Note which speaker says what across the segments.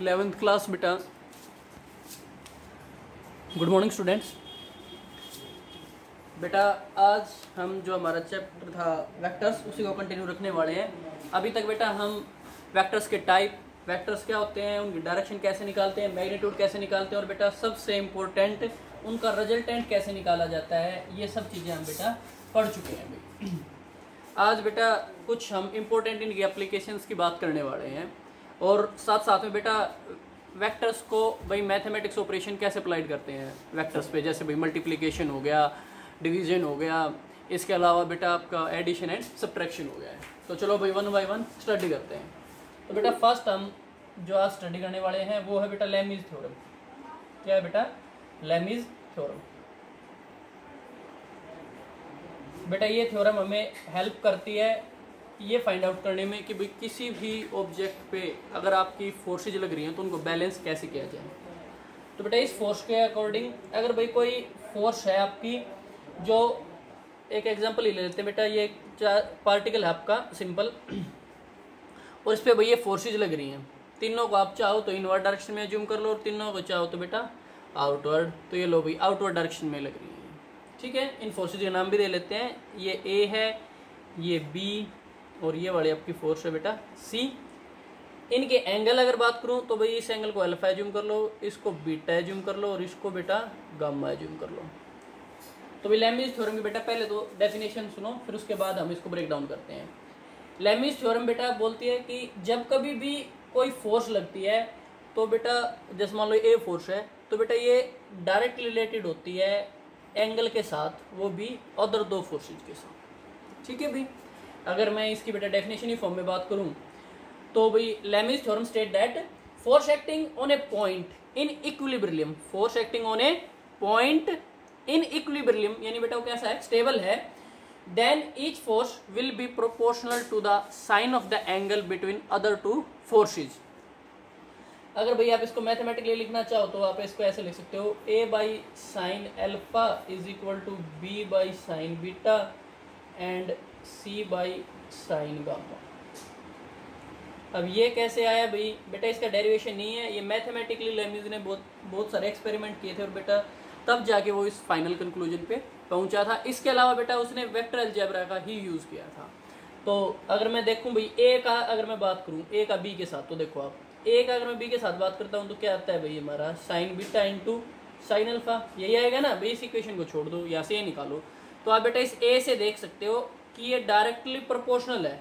Speaker 1: 11th class बेटा। Good morning students. बेटा आज हम जो हमारा चैप्टर था वेक्टर्स उसी को कंटिन्यू रखने वाले हैं। अभी तक बेटा हम वेक्टर्स के टाइप, वेक्टर्स क्या होते हैं, उनकी डायरेक्शन कैसे निकालते हैं, मैग्नीट्यूड कैसे निकालते हैं और बेटा सबसे इम्पोर्टेंट उनका रिजल्टेंट कैसे निकाला जाता है, ये सब चीज़ें हम बेटा पढ़ चुके हैं अभी। आज बेटा कुछ हम इम्पोर्टेंट इनकी एप्लीकेशंस की बात करने वाले हैं और साथ साथ में बेटा वेक्टर्स को भाई मैथमेटिक्स ऑपरेशन कैसे अप्लाइड करते हैं वेक्टर्स पे, जैसे भाई मल्टीप्लिकेशन हो गया, डिवीजन हो गया, इसके अलावा बेटा आपका एडिशन एंड सब्ट्रैक्शन हो गया है। तो चलो भाई वन बाय वन स्टडी करते हैं। तो बेटा फर्स्ट हम जो आज स्टडी करने वाले हैं वो है बेटा लेमीज थ्योरम। क्या है बेटा? Lami's theorem. बेटा ये थ्योरम हमें हेल्प करती है ये फाइंड आउट करने में कि भाई किसी भी ऑब्जेक्ट पे अगर आपकी फोर्सेज लग रही हैं तो उनको बैलेंस कैसे किया जाए। तो बेटा इस फोर्स के अकॉर्डिंग अगर भाई कोई फोर्स है आपकी, जो एक एग्जांपल ही ले लेते हैं बेटा, ये पार्टिकल है आपका सिंपल और इस पर भाई ये फोर्सेज लग रही हैं। तीनों को आप चाहो तो इनवर्ड डायरेक्शन में अज्यूम कर लो और तीनों को चाहो तो बेटा आउटवर्ड। तो ये लो भाई आउटवर्ड डायरेक्शन में लग रही है। ठीक है, इन फोर्सेज के नाम भी दे लेते हैं। ये ए है, ये बी और ये वाली आपकी फोर्स है बेटा सी। इनके एंगल अगर बात करूं तो भाई इस एंगल को अल्फा एज्यूम कर लो, इसको बीटा एज्यूम कर लो और इसको बेटा गामा एज्यूम कर लो। तो भाई लेमीज थ्योरम की बेटा पहले तो डेफिनेशन सुनो, फिर उसके बाद हम इसको ब्रेक डाउन करते हैं। लेमीज थ्योरम बेटा बोलती है कि जब कभी भी कोई फोर्स लगती है तो बेटा जैसे मान लो ए फोर्स है तो बेटा ये डायरेक्टली रिलेटेड होती है एंगल के साथ, वो भी अदर दो फोर्सेज के साथ। ठीक है भाई, अगर मैं इसकी बेटा डेफिनेशन ही फॉर्म में बात करूं तो भाई Lami's theorem state that force acting on a point in equilibrium, force acting on a point in equilibrium यानी बेटा वो कैसा है, स्टेबल है, then each force will be proportional to the sine of the angle between other two forces. अगर भाई आप इसको मैथमेटिकली लिखना चाहो तो आप इसको ऐसे लिख सकते हो, A by sine alpha is equal to B by sine beta and C by sine gamma. अब ये कैसे आया भाई? बेटा इसका डेरिवेशन नहीं है, ये मैथमेटिकली लेमीज ने बहुत सारे एक्सपेरिमेंट किए थे और बेटा तब जाके वो इस फाइनल कंक्लूजन पे पहुंचा था। इसके अलावा बेटा उसने वेक्टर अलजेब्रा का ही यूज़ किया था। तो अगर मैं देखूं भाई ए का, अगर मैं बात करूं ए का बी के साथ, तो देखो आप ए का अगर मैं बी के साथ बात करता हूं तो क्या आता है भाई हमारा sign beta into sine alpha, यही आएगा ना भाई। इस इक्वेशन को छोड़ दो, यहाँ से ये निकालो। तो आप बेटा इस ए से देख सकते हो कि ये डायरेक्टली प्रोपोर्शनल है।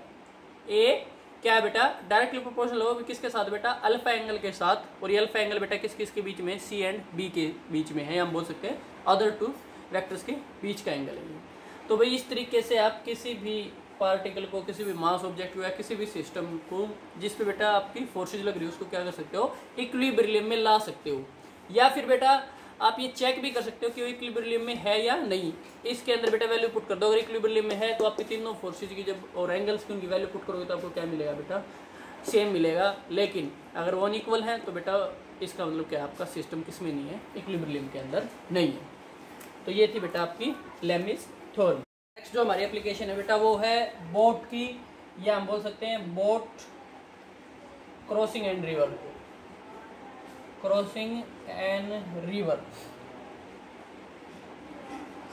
Speaker 1: ए क्या है बेटा? डायरेक्टली प्रोपोर्शनल होगा किसके साथ बेटा? अल्फा एंगल के साथ। और ये अल्फा एंगल बेटा किस किस के बीच में? सी एंड बी के बीच में है, हम बोल सकते हैं अदर टू वेक्टर्स के बीच का एंगल है। तो भाई इस तरीके से आप किसी भी पार्टिकल को, किसी भी मास ऑब्जेक्ट को या किसी भी सिस्टम को जिस पे बेटा आपकी फोर्सेज लग रही है उसको क्या कर सकते हो? इक्विलिब्रियम में ला सकते हो। या फिर बेटा आप ये चेक भी कर सकते हो कि वो इक्विलिब्रियम में है या नहीं। इसके अंदर बेटा वैल्यू पुट कर दो, अगर इक्विलिब्रियम में है तो आपकी तीनों फोर्सेज की जब और एंगल्स की उनकी वैल्यू पुट करोगे तो आपको क्या मिलेगा बेटा? सेम मिलेगा। लेकिन अगर वन इक्वल है तो बेटा इसका मतलब क्या, आपका सिस्टम किस में नहीं है? इक्विलिब्रियम के अंदर नहीं है। तो ये थी बेटा आपकी लेमीज थ्योरम। नेक्स्ट जो हमारी एप्लीकेशन है बेटा वो है बोट की, या हम बोल सकते हैं boat crossing and river, crossing and river.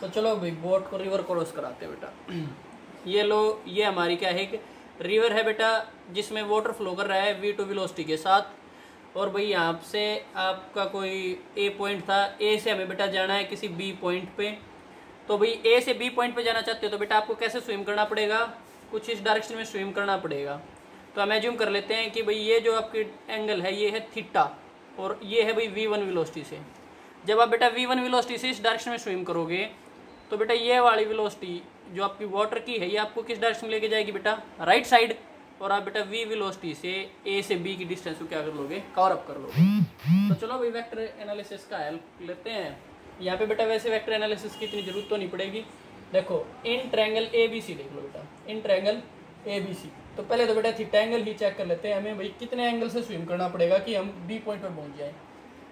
Speaker 1: तो चलो भाई बोट को रिवर क्रॉस कराते हैं बेटा। ये लो, ये हमारी क्या है, एक रिवर है बेटा जिसमें वाटर फ्लो कर रहा है v2 वेलोसिटी के साथ। और भाई यहाँ से आपका कोई ए पॉइंट था, ए से हमें बेटा जाना है किसी बी पॉइंट पे। तो भाई ए से बी पॉइंट पे जाना चाहते हो तो बेटा आपको कैसे स्विम करना पड़ेगा? कुछ इस डायरेक्शन में स्विम करना पड़ेगा। तो हम एज्यूम कर लेते हैं कि भाई ये जो आपकी एंगल है ये है थीटा और ये है भाई v1 वेलोसिटी से। जब आप बेटा v1 वेलोसिटी से इस डायरेक्शन में स्विम करोगे तो बेटा ये वाली वेलोसिटी जो आपकी वाटर की है ये आपको किस डायरेक्शन में लेके जाएगी बेटा? Right side. और आप बेटा v वेलोसिटी से a से b की डिस्टेंस को क्या कर लोगे? कवर अप कर लोगे। तो चलो भाई वेक्टर एनालिसिस का हेल्प लेते हैं। यहाँ पे बेटा वैसे वेक्टर एनालिसिस की इतनी जरूरत तो नहीं पड़ेगी। देखो इन ट्रायंगल ABC देख लो बेटा, इन ट्रायंगल ABC। तो पहले तो बेटा थीटा एंगल ही चेक कर लेते हैं, हमें भाई कितने एंगल से स्विम करना पड़ेगा कि हम बी पॉइंट पर पहुंच जाए।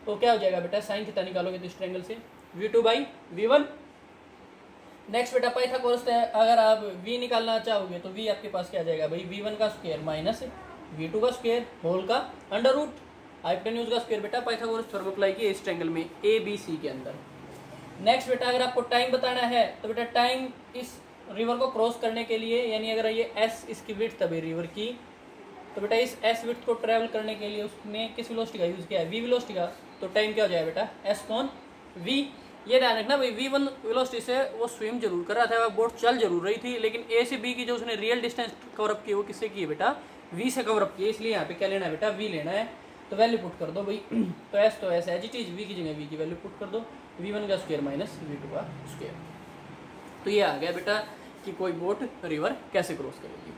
Speaker 1: तो क्या हो जाएगा बेटा? साइन थीटा निकालोगे तो इस ट्रायंगल से v2 बाई v1। नेक्स्ट बेटा पाइथागोरस है, अगर आप v निकालना चाहोगे तो v आपके पास क्या आ जाएगा भाई? v1 का स्क्वायर माइनस v2 का स्क्वायर होल का अंडर रूट। हाइपोटेन्यूज का स्क्वायर बेटा पाइथागोरस थ्योरम अप्लाई किया इस ट्रायंगल में ए बी सी के अंदर। नेक्स्ट बेटा अगर आपको टाइम बताना है तो बेटा टाइम इस रिवर को क्रॉस करने के लिए, यानी अगर ये एस इसकी विड्थ है रिवर की, तो बेटा इस एस विड्थ को ट्रैवल करने के लिए उसने किस वेलोसिटी का यूज़ किया है, वी वेलोसिटी का। तो टाइम क्या हो जाएगा बेटा एस अपॉन वी। ये ध्यान रखना भाई v1 वेलोसिटी से वो स्विम जरूर कर रहा था, बोट चल जरूर रही थी, लेकिन ए से बी की जो उसने रियल डिस्टेंस कवर अप की वो किससे की है बेटा, वी से कवर अप की है। इसलिए यहाँ पे क्या लेना है बेटा, वी लेना है। तो वैल्यू पुट कर दो भाई, तो S as it is, V की जगह वी की वैल्यू पुट कर दो, v1 का स्क्वायर माइनस v2 का स्क्वायर। तो ये आ गया बेटा कि कोई बोट रिवर कैसे क्रॉस करेगी।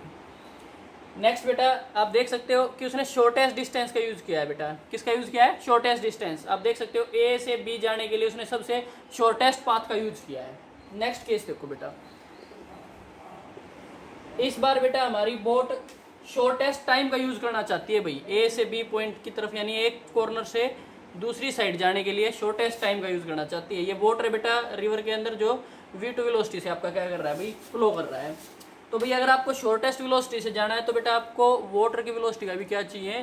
Speaker 1: नेक्स्ट बेटा आप देख सकते हो कि उसने शॉर्टेस्ट डिस्टेंस का यूज़ किया है बेटा। किसका यूज़ किया है, शॉर्टेस्ट डिस्टेंस। आप देख सकते हो ए से बी जाने के लिए उसने सबसे शॉर्टेस्ट पाथ का यूज़ किया है। नेक्स्ट केस देखो बेटा, इस बार बेटा हमारी बोट शॉर्टेस्ट टाइम का यूज़ करना चाहती है भाई, ए से बी पॉइंट की तरफ, यानी एक कॉर्नर से दूसरी साइड जाने के लिए शॉर्टेस्ट टाइम का यूज़ करना चाहती है। ये बोट है बेटा रिवर के अंदर जो v2 वेलोसिटी से आपका क्या कर रहा है भाई, फ्लो कर रहा है। तो भाई अगर आपको शॉर्टेस्ट वेलोसिटी से जाना है तो बेटा आपको वाटर की वेलोसिटी का भी क्या चाहिए,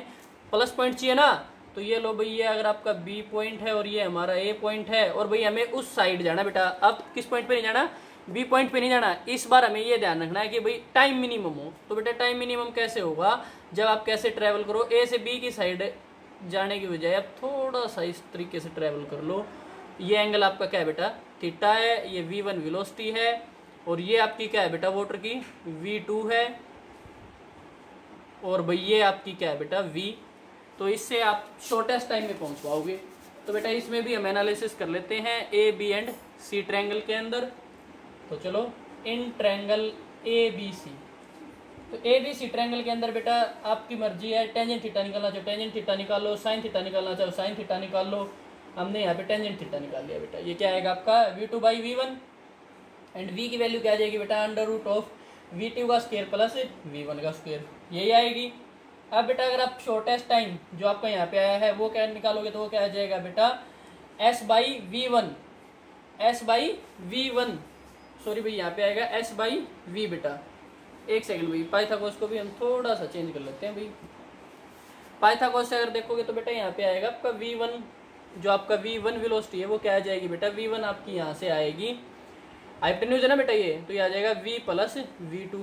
Speaker 1: प्लस पॉइंट चाहिए ना। तो ये लो भाई, ये अगर आपका बी पॉइंट है और ये हमारा ए पॉइंट है, और भाई हमें उस साइड जाना बेटा। अब किस पॉइंट पे नहीं जाना, बी पॉइंट पे नहीं जाना। इस बार हमें ये ध्यान रखना है कि भाई टाइम मिनिमम हो। तो बेटा टाइम मिनिमम कैसे होगा, जब आप कैसे ट्रैवल करो, ए से बी की साइड जाने की बजाय आप थोड़ा सा इस तरीके से ट्रैवल कर लो। ये एंगल आपका क्या है बेटा, थीटा है। ये v1 वेलोसिटी है और ये आपकी क्या है बेटा, वाटर की v2 है, और भाई ये आपकी क्या है बेटा v। तो इससे आप शॉर्टेस्ट टाइम में पहुंच पाओगे। तो बेटा इसमें भी हम एनालिसिस कर लेते हैं A B and C triangle के अंदर। तो चलो in triangle A B C, तो ए बी सी ट्रायंगल के अंदर बेटा आपकी मर्जी है, टेंजेंट थीटा निकालना चाहो टेंजेंट थीटा निकाल लो, साइन थीटा निकालना चाहो साइन थीटा निकाल लो। हमने यहाँ पे टेंजेंट थीटा निकाल लिया बेटा। ये क्या आएगा आपका v2 by v1, and v की वैल्यू क्या आ जाएगी बेटा, अंडर रूट ऑफ v2 का स्क्वायर प्लस v1 का स्क्वायर, यही आएगी। अब बेटा अगर आप शॉर्टेस्ट टाइम जो आपका यहाँ पे आया है वो क्या निकालोगे, तो वो क्या आ जाएगा बेटा s by v1, s by v1, sorry भाई यहाँ पे आएगा s बाई v बेटा। एक सेकंड भाई, पाइथागोरस को भी हम थोड़ा सा चेंज कर लेते हैं भाई। पाइथागोरस से अगर देखोगे तो बेटा यहाँ पे आएगा आपका v1, जो आपका v1 वेलोसिटी है वो क्या आ जाएगी बेटा, v1 आपकी यहाँ से आएगी, हाइपोटेन्यूज है ना बेटा ये, तो ये आ जाएगा v प्लस v2,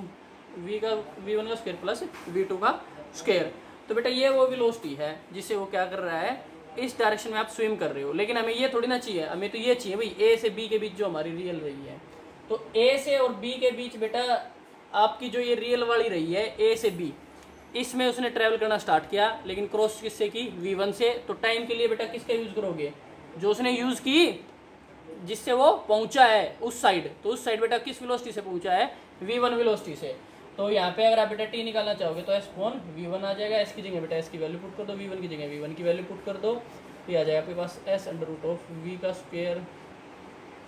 Speaker 1: v1 का स्क्वायर प्लस v2 का स्क्वायर। तो बेटा ये वो वेलोसिटी है जिससे वो क्या कर रहा है, इस डायरेक्शन में आप स्विम कर रहे हो। लेकिन हमें ये थोड़ी ना चाहिए, हमें तो ये चाहिए भाई ए से बी के बीच जो हमारी रियल रही है। तो ए से और बी के बीच बेटा आपकी जो ये रियल वाली रही है ए से बी, इसमें उसने ट्रैवल करना स्टार्ट किया, लेकिन क्रॉस किससे की, v1 से। तो टाइम के लिए बेटा किसका यूज करोगे, जो उसने यूज की जिससे वो पहुंचा है उस साइड। तो उस साइड बेटा किस वेलोसिटी से पहुंचा है, v1 वेलोसिटी से। तो यहाँ पे अगर आप बेटा t निकालना चाहोगे तो s अपॉन v1 आ जाएगा। s की जगह बेटा s की वैल्यू पुट कर दो, v1 की जगह v1 की वैल्यू पुट कर दो, तो आ जाएगा आपके पास s under root of v का स्क्वायर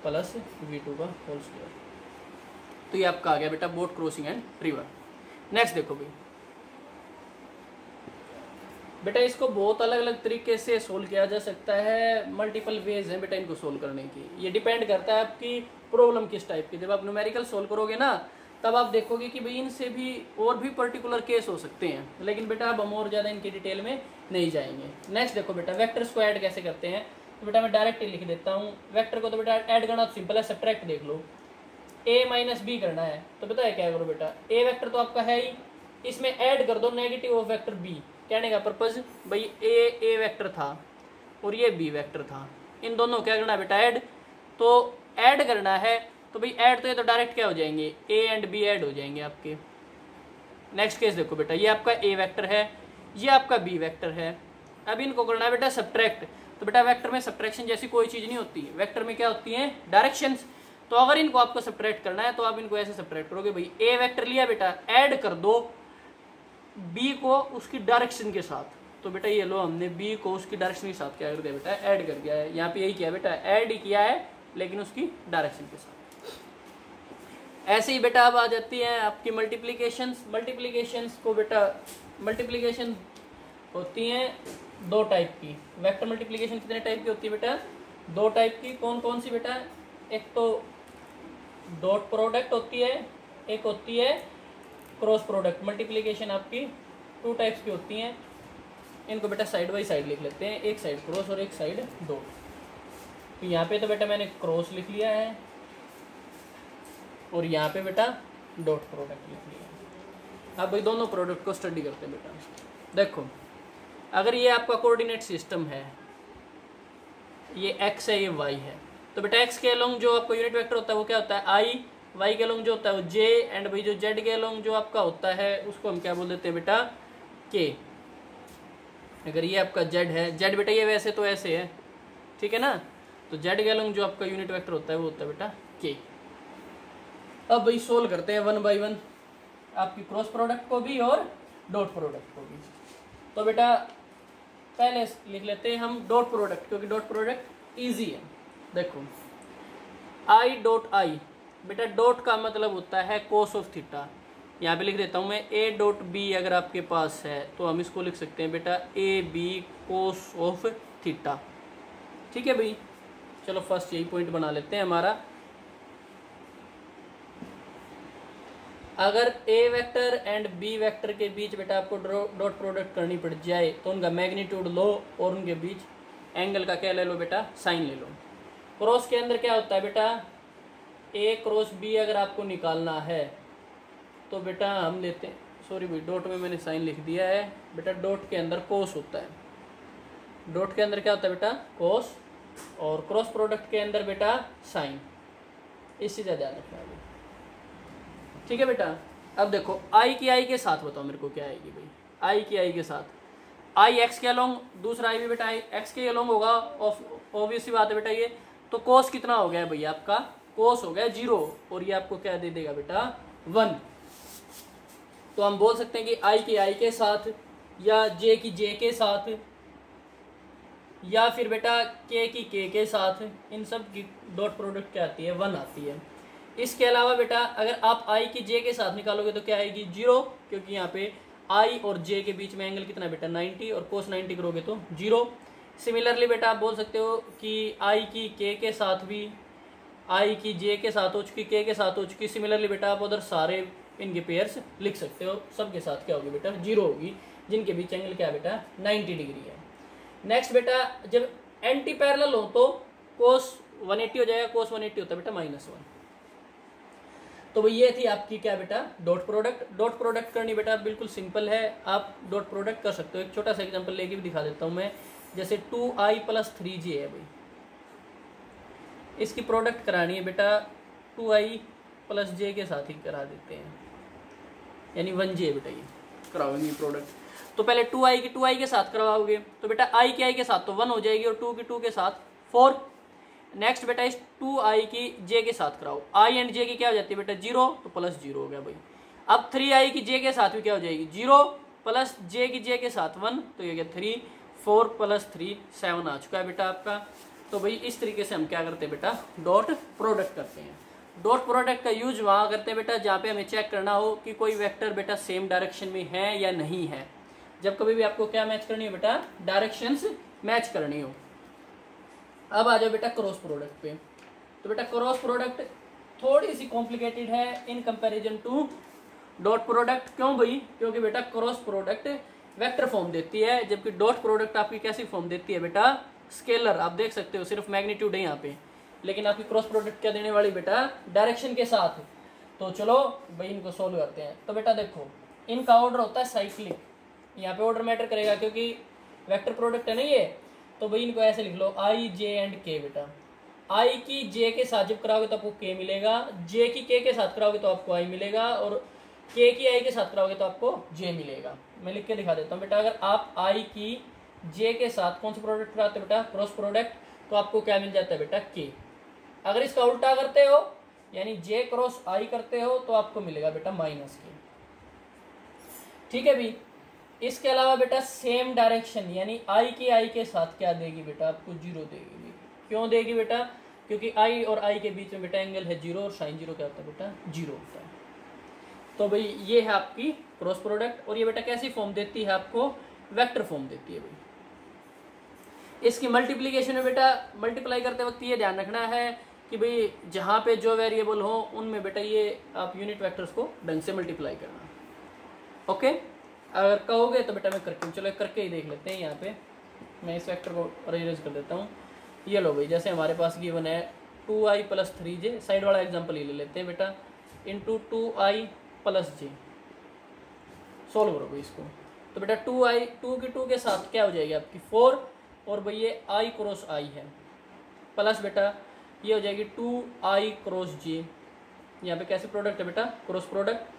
Speaker 1: प्लस v2 का होल स्क्वायर। तो ये आपका आ गया बेटा boat crossing and river. Next देखो भाई बेटा, इसको बहुत अलग अलग तरीके से सोल्व किया जा सकता है, मल्टीपल वेज हैं बेटा इनको सोल्व करने की। ये डिपेंड करता है आपकी प्रॉब्लम किस टाइप की। जब आप न्यूमेरिकल सोल्व करोगे ना तब आप देखोगे कि भाई इनसे भी और भी पर्टिकुलर केस हो सकते हैं, लेकिन बेटा अब हम और ज़्यादा इनकी डिटेल में नहीं जाएंगे। नेक्स्ट देखो बेटा, वेक्टर्स को ऐड कैसे करते हैं। तो बेटा मैं डायरेक्ट ही लिख देता हूँ। वेक्टर को तो बेटा ऐड करना तो सिंपल है, सब्ट्रैक्ट देख लो, a माइनस बी करना है। तो बेटा क्या करो बेटा, a वेक्टर तो आपका है ही, इसमें ऐड कर दो नेगेटिव ऑफ वेक्टर b। कहने का पर्पज भाई a वेक्टर था और ये b वेक्टर था, इन दोनों क्या करना है बेटा, ऐड। तो ऐड करना है तो भाई ऐड तो ये तो डायरेक्ट क्या हो जाएंगे, a एंड b ऐड हो जाएंगे आपके। नेक्स्ट केस देखो बेटा, ये आपका a वेक्टर है, ये आपका b वेक्टर है। अब इनको करना है बेटा सब्ट्रैक्ट। तो बेटा वेक्टर में सब्ट्रैक्शन जैसी कोई चीज़ नहीं होती, वेक्टर में क्या होती है, डायरेक्शंस। तो अगर इनको आपको सब्ट्रैक्ट करना है तो आप इनको ऐसे सब्ट्रैक्ट करोगे भाई, a वेक्टर लिया बेटा, ऐड कर दो b को उसकी डायरेक्शन के साथ। तो बेटा ये लो हमने b को उसकी डायरेक्शन के साथ क्या कर दिया बेटा, ऐड कर दिया है। यहाँ पे यही किया बेटा, ऐड ही किया है लेकिन उसकी डायरेक्शन के साथ। ऐसे ही बेटा अब आ जाती है आपकी मल्टीप्लीकेशंस। मल्टीप्लीकेशंस को बेटा, मल्टीप्लीकेशन होती हैं दो टाइप की। वेक्टर मल्टीप्लीकेशन कितने टाइप की होती है बेटा, दो टाइप की। कौन कौन सी बेटा, एक तो डॉट प्रोडक्ट होती है, एक होती है क्रॉस प्रोडक्ट। मल्टीप्लीकेशन आपकी टू टाइप्स की होती हैं, इनको बेटा साइड बाई साइड लिख लेते हैं, एक साइड क्रॉस और एक साइड डॉट। तो यहाँ पे तो बेटा मैंने क्रॉस लिख लिया है और यहाँ पे बेटा डॉट प्रोडक्ट लिख लिया है। अब भाई दोनों प्रोडक्ट को स्टडी करते हैं बेटा। देखो अगर ये आपका कोऑर्डिनेट सिस्टम है, ये x है ये y है, तो बेटा x के अलोंग जो आपका यूनिट वेक्टर होता है वो क्या होता है i, y के अलोंग जो होता है वो j, एंड भाई जो z के अलोंग जो आपका होता है उसको हम क्या बोल देते हैं बेटा k। अगर ये आपका z है, z बेटा ये वैसे तो ऐसे है, ठीक है ना, तो z के अलोंग जो आपका यूनिट वेक्टर होता है वो होता है बेटा k। अब भाई सोल्व करते हैं 1 बाई 1 आपकी क्रॉस प्रोडक्ट को भी और डॉट प्रोडक्ट को भी। तो बेटा पहले लिख लेते हैं हम डॉट प्रोडक्ट, क्योंकि डॉट प्रोडक्ट इजी है। देखो आई डॉट आई, बेटा डॉट का मतलब होता है कोस ऑफ थीटा। यहाँ पे लिख देता हूँ मैं ए डॉट बी, अगर आपके पास है तो हम इसको लिख सकते हैं बेटा A B cos of theta. ठीक है भाई, चलो फर्स्ट यही पॉइंट बना लेते हैं हमारा। अगर ए वेक्टर एंड बी वेक्टर के बीच बेटा आपको डॉट प्रोडक्ट करनी पड़ जाए तो उनका मैग्नीट्यूड लो और उनके बीच एंगल का क्या ले लो बेटा, साइन ले लो। क्रॉस के अंदर क्या होता है बेटा, ए क्रॉस बी अगर आपको निकालना है तो बेटा हम लेते हैं, सॉरी भाई डॉट में मैंने साइन लिख दिया है बेटा, डॉट के अंदर कोस होता है, डॉट के अंदर क्या होता है बेटा कोस, और क्रॉस प्रोडक्ट के अंदर बेटा साइन। इससे ज़्यादा ध्यान रखना है, ठीक है बेटा। अब देखो आई की आई के साथ बताओ मेरे को क्या आएगी भाई, आई की आई के साथ आई एक्स के अलोंग, दूसरा आई भी बेटा आई एक्स के अलोंग होगा, ऑब्वियस सी बात है बेटा ये, तो कोस कितना हो गया भाई आपका, कोस हो गया 0 और ये आपको क्या दे देगा बेटा 1। तो हम बोल सकते हैं कि आई की आई के साथ या जे की जे के साथ या फिर बेटा के की के के साथ, इन सब की डॉट प्रोडक्ट क्या आती है 1 आती है। इसके अलावा बेटा अगर आप आई की जे के साथ निकालोगे तो क्या आएगी 0, क्योंकि यहाँ पे आई और जे के बीच में एंगल कितना बेटा 90, और कोस 90 करोगे तो 0। सिमिलरली बेटा आप बोल सकते हो कि आई की के साथ भी, आई की जे के साथ हो चुकी, के साथ हो चुकी। सिमिलरली बेटा आप उधर सारे इनके पेयर्स लिख सकते हो, सबके साथ क्या होगी बेटा 0 होगी, जिनके बीच एंगल क्या बेटा 90 डिग्री है। नेक्स्ट बेटा जब एंटी पैरेलल हो तो कोस 180 हो जाएगा, कोस 180 होता है बेटा -1। तो भाई ये थी आपकी क्या बेटा डॉट प्रोडक्ट। डॉट प्रोडक्ट करनी बेटा बिल्कुल सिंपल है, आप डॉट प्रोडक्ट कर सकते हो। एक छोटा सा एग्जांपल लेके भी दिखा देता हूँ मैं, जैसे 2i + 3j है भाई, इसकी प्रोडक्ट करानी है बेटा 2i + j के साथ ही करा देते हैं, यानी 1j बेटा ये कराओगे प्रोडक्ट। तो पहले 2i के साथ करवाओगे तो बेटा i की i के साथ तो 1 हो जाएगी और 2 की 2 के साथ 4। नेक्स्ट बेटा इस 2i की j के साथ कराओ, i एंड j की क्या हो जाती है बेटा 0, तो +0 हो गया भाई। अब 3i की j के साथ भी क्या हो जाएगी 0 प्लस j की j के साथ 1, तो ये गया 3, 4 + 3 7 आ चुका है बेटा आपका। तो भाई इस तरीके से हम क्या करते हैं बेटा डॉट प्रोडक्ट करते हैं। डॉट प्रोडक्ट का यूज वहाँ करते हैं बेटा जहाँ पे हमें चेक करना हो कि कोई वेक्टर बेटा सेम डायरेक्शन में है या नहीं है। जब कभी भी आपको क्या मैच करनी है बेटा डायरेक्शंस मैच करनी हो। अब आ जाओ बेटा क्रॉस प्रोडक्ट पे। तो बेटा क्रॉस प्रोडक्ट थोड़ी सी कॉम्प्लिकेटेड है in comparison to dot product. क्यों भाई, क्योंकि बेटा क्रॉस प्रोडक्ट वेक्टर फॉर्म देती है, जबकि डॉट प्रोडक्ट आपकी कैसी फॉर्म देती है बेटा स्केलर। आप देख सकते हो सिर्फ मैग्नीट्यूड है यहाँ पे, लेकिन आपकी क्रॉस प्रोडक्ट क्या देने वाली बेटा डायरेक्शन के साथ। तो चलो भाई इनको सोल्व करते हैं। तो बेटा देखो इनका ऑर्डर होता है साइक्लिक, यहाँ पे ऑर्डर मैटर करेगा क्योंकि वेक्टर प्रोडक्ट है ना ये। तो भाई इनको ऐसे लिख लो i j एंड k बेटा। i की j के साथ जब कराओगे तो आपको k मिलेगा, j की k के साथ कराओगे तो आपको i मिलेगा, और k की i के साथ कराओगे तो आपको j मिलेगा। मैं लिख के दिखा देता हूँ बेटा। अगर आप i की j के साथ कौन सा प्रोडक्ट कराते हो बेटा क्रॉस प्रोडक्ट, तो आपको क्या मिल जाता है बेटा k। अगर इसका उल्टा करते हो यानी j क्रॉस i करते हो तो आपको मिलेगा बेटा -k। ठीक है भाई। इसके अलावा बेटा सेम डायरेक्शन यानी i की i के साथ क्या देगी बेटा आपको 0 देगी। क्यों देगी बेटा, क्योंकि i और i के बीच में बेटा एंगल है 0 और साइन 0 क्या होता है बेटा 0 होता है। तो भाई ये है आपकी क्रॉस प्रोडक्ट, और ये बेटा कैसी फॉर्म देती है आपको वेक्टर फॉर्म देती है भाई। इसकी मल्टीप्लीकेशन में बेटा मल्टीप्लाई करते वक्त ये ध्यान रखना है कि भाई जहाँ पे जो वेरिएबल हो उनमें बेटा ये आप यूनिट वेक्टर्स को ढंग से मल्टीप्लाई करना। ओके अगर कहोगे तो बेटा मैं करके, चलो करके ही देख लेते हैं। यहाँ पे मैं इस वेक्टर को अरेंज कर देता हूँ। ये लो भाई, जैसे हमारे पास गिवन है 2i + 3j, साइड वाला एग्जांपल ये ले लेते हैं बेटा, इंटू 2i + j। सोल्व करो भाई इसको। तो बेटा 2 की 2 के साथ क्या हो जाएगी आपकी 4, और भाई ये i क्रॉस i है, प्लस बेटा ये हो जाएगी 2i क्रॉस j। यहाँ पे कैसे प्रोडक्ट है बेटा, क्रॉस प्रोडक्ट,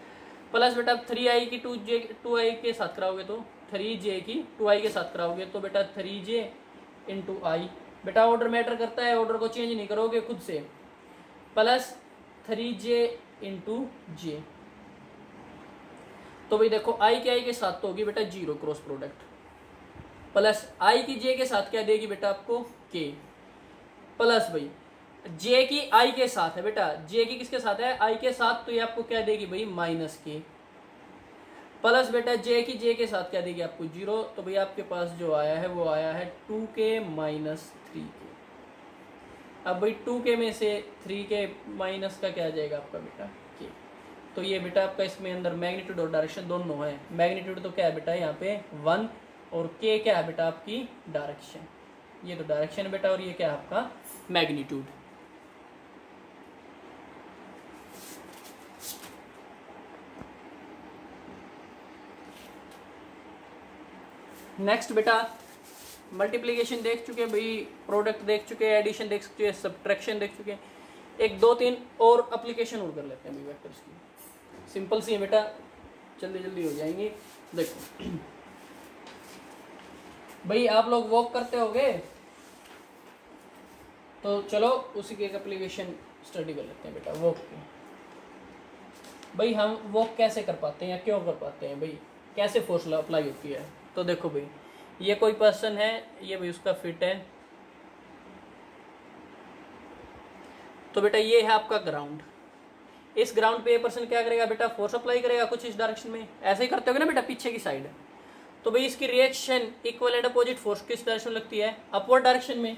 Speaker 1: प्लस बेटा 3i की 2i के साथ कराओगे तो 3j की 2i के साथ कराओगे तो बेटा 3j इंटू आई। बेटा ऑर्डर मैटर करता है, ऑर्डर को चेंज नहीं करोगे खुद से, प्लस 3j इंटू जे। तो भाई देखो i के i के साथ तो होगी बेटा 0 क्रॉस प्रोडक्ट, प्लस i की j के साथ क्या देगी बेटा आपको k, प्लस भाई j की i के साथ है बेटा, j की किसके साथ है i के साथ, तो ये आपको क्या देगी भाई -k, प्लस बेटा j की j के साथ क्या देगी आपको 0। तो भाई आपके पास जो आया है वो आया है 2k - 3k। अब भाई 2k में से 3k माइनस का क्या आ जाएगा आपका बेटा k। तो ये बेटा आपका इसमें अंदर मैग्नीट्यूड और डायरेक्शन दोनों है। मैग्नीट्यूड तो क्या है बेटा यहाँ पे 1, और k क्या है बेटा आपकी डायरेक्शन, ये तो डायरेक्शन बेटा, और ये क्या है आपका मैग्नीट्यूड। नेक्स्ट बेटा मल्टीप्लिकेशन देख चुके भाई, प्रोडक्ट देख चुके, एडिशन देख चुके, सब्ट्रैक्शन देख चुके। एक 2-3 और एप्लीकेशन और कर लेते हैं भाई वेक्टर्स की, सिंपल सी है बेटा, जल्दी जल्दी हो जाएंगी। देखो भाई आप लोग वॉक करते होगे, तो चलो उसी की एक एप्लीकेशन स्टडी कर लेते हैं बेटा वॉक की। भाई हम वॉक कैसे कर पाते हैं या क्यों कर पाते हैं भाई, कैसे फोर्स अप्लाई होती है। तो देखो भाई ये कोई पर्सन है, ये भाई उसका फिट है, तो बेटा ये है आपका ग्राउंड। इस ग्राउंड पे ये पर्सन क्या करेगा बेटा, फोर्स अप्लाई करेगा कुछ इस डायरेक्शन में, ऐसे ही करते होगे ना बेटा पीछे की साइड। तो भाई इसकी reaction equal and opposite force किस डायरेक्शन में लगती है, अपवर्ड डायरेक्शन में।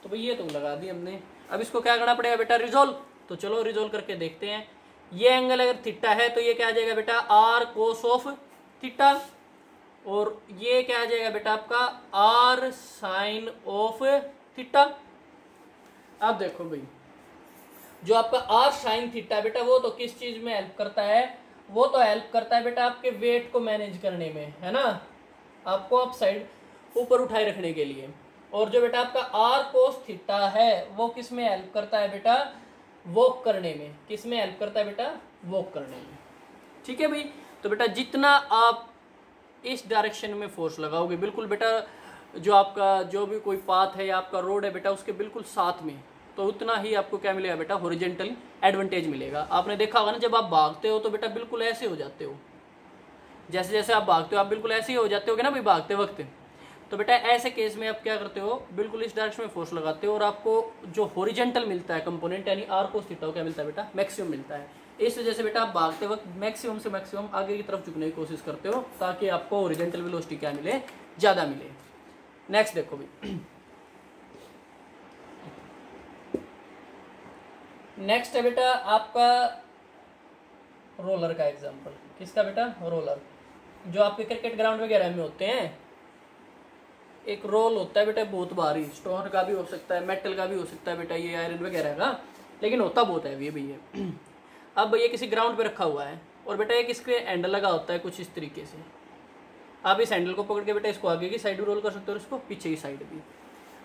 Speaker 1: तो भाई ये तो लगा दी हमने, अब इसको क्या करना पड़ेगा बेटा रिजोल्व। तो चलो रिजोल्व करके देखते हैं। ये एंगल अगर थीटा है तो ये क्या आ जाएगा बेटा r cos ऑफ थीटा, और ये क्या आ जाएगा बेटा आपका r sin ऑफ थीटा। अब देखो भाई जो आपका r sin थीटा बेटा वो तो किस चीज में हेल्प करता है, वो तो हेल्प करता है बेटा आपके वेट को मैनेज करने में, है ना, आपको अप साइड ऊपर उठाए रखने के लिए। और जो बेटा आपका r cos थीटा है वो किस में हेल्प करता है बेटा, वॉक करने में। किस में हेल्प करता है बेटा, वॉक करने में। ठीक है भाई, तो बेटा जितना आप इस डायरेक्शन में फोर्स लगाओगे, बिल्कुल बेटा जो आपका जो भी कोई पाथ है या आपका रोड है बेटा उसके बिल्कुल साथ में, तो उतना ही आपको क्या मिलेगा बेटा, हॉरिजॉन्टल एडवांटेज मिलेगा। आपने देखा होगा ना जब आप भागते हो तो बेटा बिल्कुल ऐसे हो जाते हो, जैसे जैसे आप भागते हो आप बिल्कुल ऐसे ही हो जाते हो ना भाई भागते वक्त। तो बेटा ऐसे केस में आप क्या करते हो, बिल्कुल इस डायरेक्शन में फोर्स लगाते हो और आपको जो हॉरिजॉन्टल मिलता है कंपोनेंट यानी r cos थीटा क्या मिलता है बेटा, मैक्सिमम मिलता है। इस वजह से बेटा आप भागते वक्त मैक्सिमम से मैक्सिमम आगे की तरफ झुकने की कोशिश करते हो ताकि आपको हॉरिजॉन्टल वेलोसिटी क्या मिले, ज्यादा मिले। नेक्स्ट देखो भाई, नेक्स्ट है बेटा आपका रोलर का एग्जांपल। किसका बेटा, रोलर। जो आपके क्रिकेट ग्राउंड वगैरह में होते हैं, एक रोल होता है बेटा बहुत भारी, स्टोन का भी हो सकता है, मेटल का भी हो सकता है बेटा, ये आयरन वगैरह का, लेकिन होता बहुत है ये भैया। अब ये किसी ग्राउंड पे रखा हुआ है और बेटा एक इसके हैंडल लगा होता है कुछ इस तरीके से। आप इस हैंडल को पकड़ के बेटा इसको आगे की साइड भी रोल कर सकते हो और इसको पीछे की साइड भी।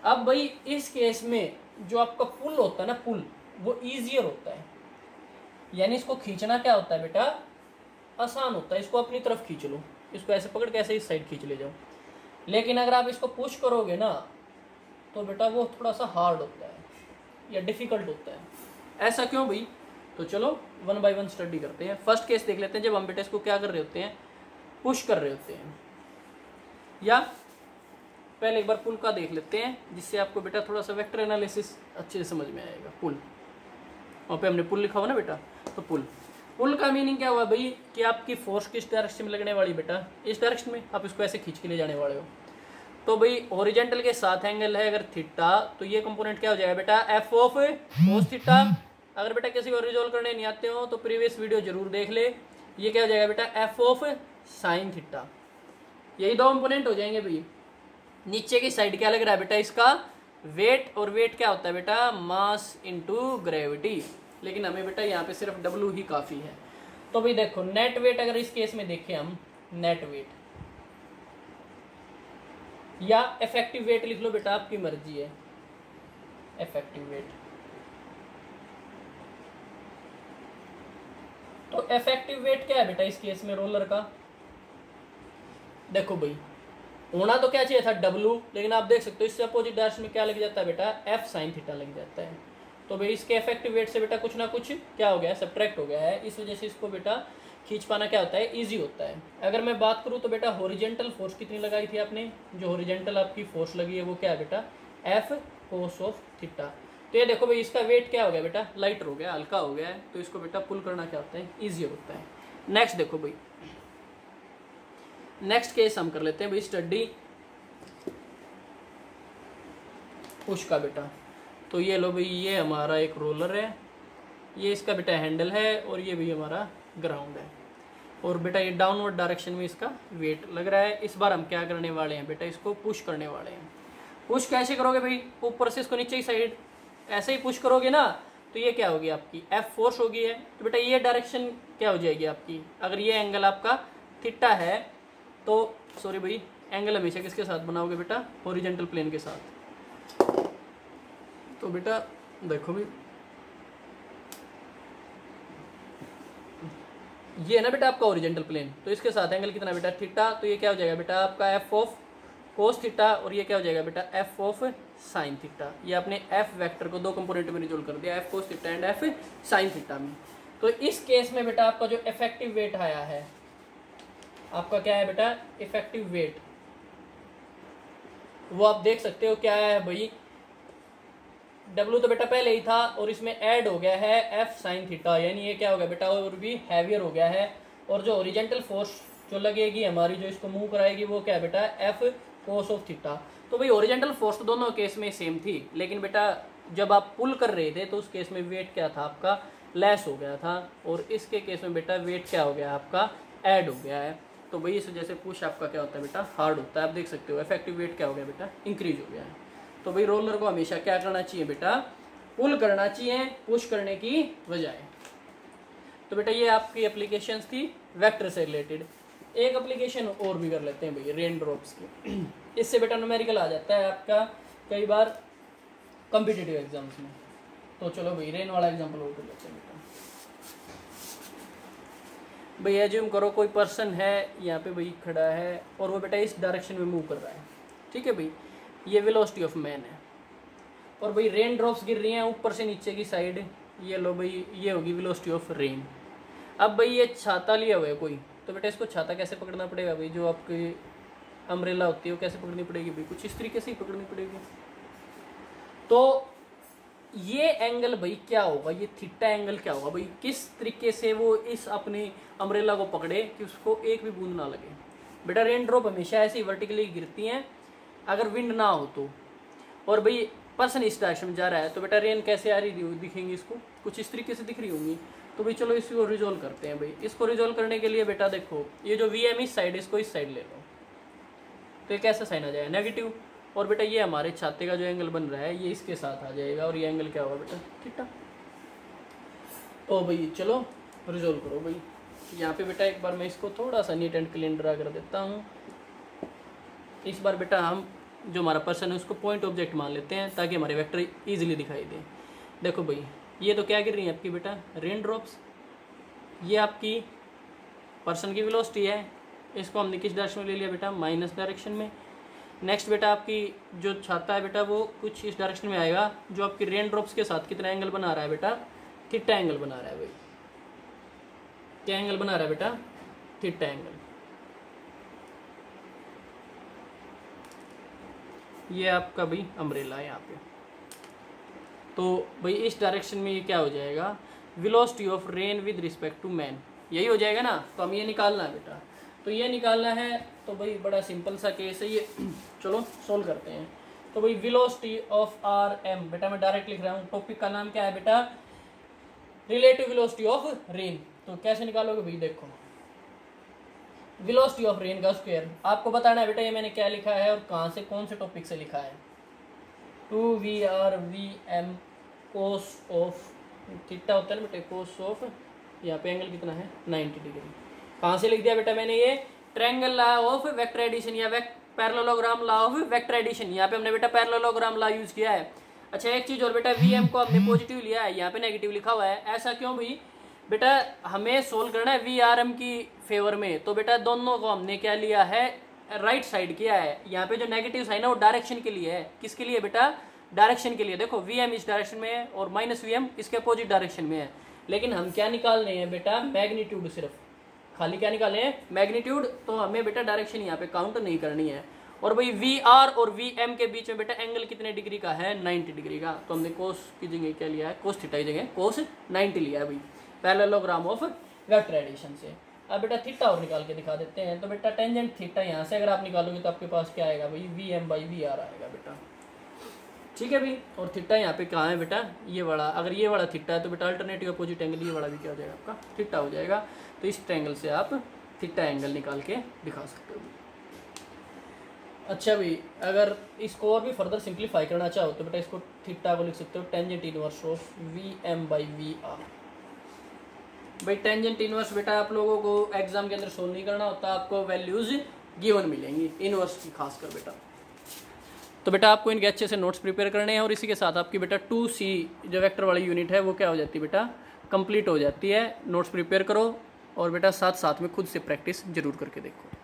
Speaker 1: अब भाई इस केस में जो आपका पुल होता है ना, पुल वो ईजियर होता है, यानी इसको खींचना क्या होता है बेटा, आसान होता है। इसको अपनी तरफ खींच लो, इसको ऐसे पकड़ के ऐसे इस साइड खींच ले जाओ। लेकिन अगर आप इसको पुश करोगे ना तो बेटा वो थोड़ा सा हार्ड होता है या डिफिकल्ट होता है। ऐसा क्यों भाई, तो चलो 1 बाय 1 स्टडी करते हैं। फर्स्ट केस देख लेते हैं जब हम बेटा इसको क्या कर रहे होते हैं, पुश कर रहे होते हैं, या पहले एक बार पुल का देख लेते हैं जिससे आपको बेटा थोड़ा सा वेक्टर एनालिसिस अच्छे से समझ में आएगा। पुल, वहाँ पे हमने पुल लिखा हुआ ना बेटा, तो पुल का मीनिंग क्या हुआ भाई कि आपकी फोर्स किस डायरेक्शन में लगने वाली बेटा, इस डायरेक्शन में, आप इसको ऐसे खींच के ले जाने वाले हो। तो भाई हॉरिजॉन्टल के साथ एंगल है अगर थीटा, तो ये कंपोनेंट क्या हो जाएगा बेटा, एफ ऑफ कोस थीटा। अगर बेटा किसी को रिजोल्व करने नहीं आते हो तो प्रीवियस वीडियो जरूर देख ले। ये क्या हो जाएगा बेटा, एफ ऑफ साइन थीटा। यही दो कंपोनेंट हो जाएंगे भाई। नीचे की साइड क्या लग रहा है बेटा इसका वेट, और वेट क्या होता है बेटा मास इनटू ग्रेविटी। लेकिन हमें बेटा यहाँ पे सिर्फ W ही काफ़ी है। तो भाई देखो नेट वेट अगर इस केस में देखें हम, नेट वेट या इफेक्टिव वेट लिख लो बेटा, आपकी मर्जी है। इफेक्टिव वेट, तो इफेक्टिव वेट क्या है बेटा इस केस में रोलर का? देखो भाई होना तो क्या चाहिए था W, लेकिन आप देख सकते हो इससे अपोजिट डायरेक्शन में क्या लग जाता है बेटा F साइन थीटा लग जाता है। तो भाई इसके इफेक्टिव वेट से बेटा कुछ ना कुछ क्या हो गया है, सब्ट्रैक्ट हो गया है। इस वजह से इसको बेटा खींच पाना क्या होता है, इजी होता है। अगर मैं बात करूँ तो बेटा हॉरिजेंटल फोर्स कितनी लगाई थी आपने? जो हॉरिजेंटल आपकी फोर्स लगी है वो क्या है बेटा F कोस ऑफ थीटा। तो ये देखो भाई इसका वेट क्या हो गया बेटा, लाइटर हो गया, हल्का हो गया है। तो इसको बेटा पुल करना क्या होता है, ईजी होता है। नेक्स्ट देखो भाई, नेक्स्ट केस हम कर लेते हैं भाई स्टडी पुश का बेटा। तो ये लो भाई, ये हमारा एक रोलर है, ये इसका बेटा हैंडल है, और ये भी हमारा ग्राउंड है, और बेटा ये डाउनवर्ड डायरेक्शन में इसका वेट लग रहा है। इस बार हम क्या करने वाले हैं बेटा, इसको पुश करने वाले हैं। पुश कैसे करोगे भाई, ऊपर से इसको नीचे की साइड ऐसे ही पुश करोगे ना, तो ये क्या होगी आपकी F फोर्स होगी है। तो बेटा ये डायरेक्शन क्या हो जाएगी आपकी, अगर ये एंगल आपका थीटा है तो सॉरी भाई, एंगल हमेशा किसके साथ बनाओगे बेटा, हॉरिजॉन्टल प्लेन के साथ। तो बेटा देखो भाई, ये है ना बेटा आपका हॉरिजॉन्टल प्लेन, तो इसके साथ एंगल कितना बेटा थीटा। तो ये क्या हो जाएगा बेटा आपका F ऑफ कोस थीटा, और ये क्या हो जाएगा बेटा F ऑफ साइन थीटा। ये आपने F वेक्टर को दो कंपोनेंट में रिजोल्व कर दिया, F cos theta and F sine theta में। तो इस केस में बेटा आपका जो इफेक्टिव वेट आया है, आपका क्या है बेटा इफेक्टिव वेट, वो आप देख सकते हो क्या है भाई, W तो बेटा पहले ही था और इसमें ऐड हो गया है F साइन थीटा, यानी ये क्या हो गया बेटा और भी हैवियर हो गया है। और जो ओरिजेंटल फोर्स जो लगेगी हमारी, जो इसको मूव कराएगी, वो क्या है बेटा F कोस ऑफ थीटा। तो भाई ओरिजेंटल फोर्स तो दोनों केस में सेम थी, लेकिन बेटा जब आप पुल कर रहे थे तो उस केस में वेट क्या था आपका लेस हो गया था, और इसके केस में बेटा वेट क्या हो गया आपका ऐड हो गया है। तो भाई इस वजह से पुश आपका क्या होता है बेटा हार्ड होता है। आप देख सकते हो इफेक्टिव वेट क्या हो गया बेटा इंक्रीज हो गया है। तो भाई रोलर को हमेशा क्या करना चाहिए बेटा, पुल करना चाहिए पुश करने की बजाय। तो बेटा ये आपकी एप्लीकेशंस थी वेक्टर से रिलेटेड। एक एप्लीकेशन और भी कर लेते हैं भाई रेन ड्रॉप्स की। इससे बेटा न्यूमेरिकल आ जाता है आपका कई बार कॉम्पिटिटिव एग्जाम्स में। तो चलो भाई रेन वाला एग्जाम्पल और कर लेते हैं बेटा। भाई एज्यूम करो कोई पर्सन है यहाँ पे भाई खड़ा है, और वो बेटा इस डायरेक्शन में मूव कर रहा है, ठीक है भाई, ये वेलोसिटी ऑफ मैन है। और भाई रेन ड्रॉप्स गिर रही हैं ऊपर से नीचे की साइड, ये लो भाई ये होगी वेलोसिटी ऑफ रेन। अब भाई ये छाता लिया हुआ है कोई, तो बेटा इसको छाता कैसे पकड़ना पड़ेगा भाई, जो आपकी अम्ब्रेला होती है वो कैसे पकड़नी पड़ेगी भाई, कुछ इस तरीके से ही पकड़नी पड़ेगी। तो ये एंगल भाई क्या होगा, ये थीटा एंगल क्या होगा भाई, किस तरीके से वो इस अपनी अम्ब्रेला को पकड़े कि उसको एक भी बूंद ना लगे। बेटा रेन ड्रॉप हमेशा ऐसे ही वर्टिकली गिरती हैं अगर विंड ना हो तो। और भाई पर्सन इस डायरेक्शन में जा रहा है, तो बेटा रेन कैसे आ रही दिखेंगी इसको, कुछ इस तरीके से दिख रही होंगी। तो भाई चलो इसको रिजोल्व करते हैं भाई। इसको रिजोल्व करने के लिए बेटा देखो ये जो VM इस साइड, इसको इस साइड ले लो, तो ये कैसा साइन आ जाएगा नेगेटिव। और बेटा ये हमारे छाते का जो एंगल बन रहा है ये इसके साथ आ जाएगा, और ये एंगल क्या होगा बेटा थीटा। तो भाई चलो रिजोल्व करो भाई। यहाँ पे बेटा एक बार मैं इसको थोड़ा सा नीट एंड क्लीन ड्रा कर देता हूँ। इस बार बेटा हम जो हमारा पर्सन है उसको पॉइंट ऑब्जेक्ट मान लेते हैं ताकि हमारे वेक्टर इजीली दिखाई दे। देखो भाई ये तो क्या गिर रही है आपकी बेटा रेन ड्रॉप्स, ये आपकी पर्सन की वेलोसिटी है, इसको हमने किस डायरेक्शन में ले लिया बेटा माइनस डायरेक्शन में। नेक्स्ट बेटा आपकी जो छाता है बेटा वो कुछ इस डायरेक्शन में आएगा, जो आपकी रेन ड्रॉप्स के साथ कितना एंगल बना रहा है बेटा थीटा एंगल बना रहा है भाई। क्या एंगल बना रहा है बेटा थीटा एंगल। ये आपका भाई अम्ब्रेला है यहाँ पे। तो भाई इस डायरेक्शन में ये क्या हो जाएगा velocity of rain with respect to man, यही हो जाएगा ना। तो हमें ये निकालना है बेटा, तो ये निकालना है। तो भाई बड़ा सिंपल सा केस है ये, चलो सोल्व करते हैं। तो भाई वेलोसिटी ऑफ RM बेटा मैं डायरेक्ट लिख रहा हूँ, टॉपिक का नाम क्या है बेटा रिलेटिव वेलोसिटी ऑफ रेन। तो कैसे निकालोगे भाई, देखो वेलोसिटी ऑफ रेन का स्क्वायर। आपको बताना है बेटा ये मैंने क्या लिखा है और कहाँ से, कौन से टॉपिक से लिखा है। 2VRVM कोस ऑफ थीटा होता है ना बेटा, कोस ऑफ, यहाँ पे एंगल कितना है 90 डिग्री। कहाँ से लिख दिया बेटा मैंने ये, triangle law of vector addition या parallelogram law of vector addition, यहाँ पे हमने बेटा पैरेललोग्राम लॉ यूज किया है। अच्छा एक चीज और बेटा, वीएम को हमने पॉजिटिव लिया है, यहाँ पे नेगेटिव लिखा हुआ है, ऐसा क्यों भी बेटा, हमें सोल्व करना है वीआरएम की फेवर में, तो बेटा दोनों को हमने क्या लिया है, राइट साइड किया है। यहाँ पे जो नेगेटिव साइन है वो डायरेक्शन के लिए है, किसके लिए बेटा, डायरेक्शन के लिए। देखो वीएम इस डायरेक्शन में है और माइनस वीएम इसके अपोजिट डायरेक्शन में है, लेकिन हम क्या निकाल रहे हैं बेटा, मैग्नीट्यूड, सिर्फ खाली क्या निकाले हैं, मैग्नीट्यूड। तो हमें बेटा डायरेक्शन यहाँ पे काउंट नहीं करनी है। और भाई वी आर और वी एम के बीच में बेटा एंगल कितने डिग्री का है, 90 डिग्री का। तो हमने कोस की जगह क्या लिया है, कोस थीटा की जगह कोस 90 लिया है भाई, पैरेललोग्राम ऑफ वेक्टर एडिशन से। अब बेटा थीटा और निकाल के दिखा देते हैं। तो बेटा टेंजेंट थीटा यहाँ से अगर आप निकालोगे तो आपके पास क्या आएगा भाई, V M by V R आएगा बेटा, ठीक है भाई। और थीटा यहाँ पे कहाँ है बेटा, ये वाला, अगर ये वाला थीटा है तो बेटा अल्टरनेटिव अपोजिट एंगल ये वाला भी क्या हो जाएगा आपका, थीटा हो जाएगा। तो इस ट्रायंगल से आप थीटा एंगल निकाल के दिखा सकते हो। अच्छा भाई, अगर इसको और भी फर्दर सिंप्लीफाई करना चाहो तो बेटा इसको थीटा को लिख सकते हो tangent inverse of V M by V R. भाई टेंजेंट इनवर्स बेटा आप लोगों को एग्जाम के अंदर सोल्व नहीं करना होता, आपको वैल्यूज गिवन मिलेंगी इनवर्स की खासकर बेटा। तो बेटा आपको इनके अच्छे से नोट्स प्रिपेयर करने हैं और इसी के साथ आपकी बेटा 2C जो वेक्टर वाली यूनिट है वो क्या हो जाती है बेटा, कंप्लीट हो जाती है। नोट्स प्रिपेयर करो और बेटा साथ साथ में खुद से प्रैक्टिस जरूर करके देखो।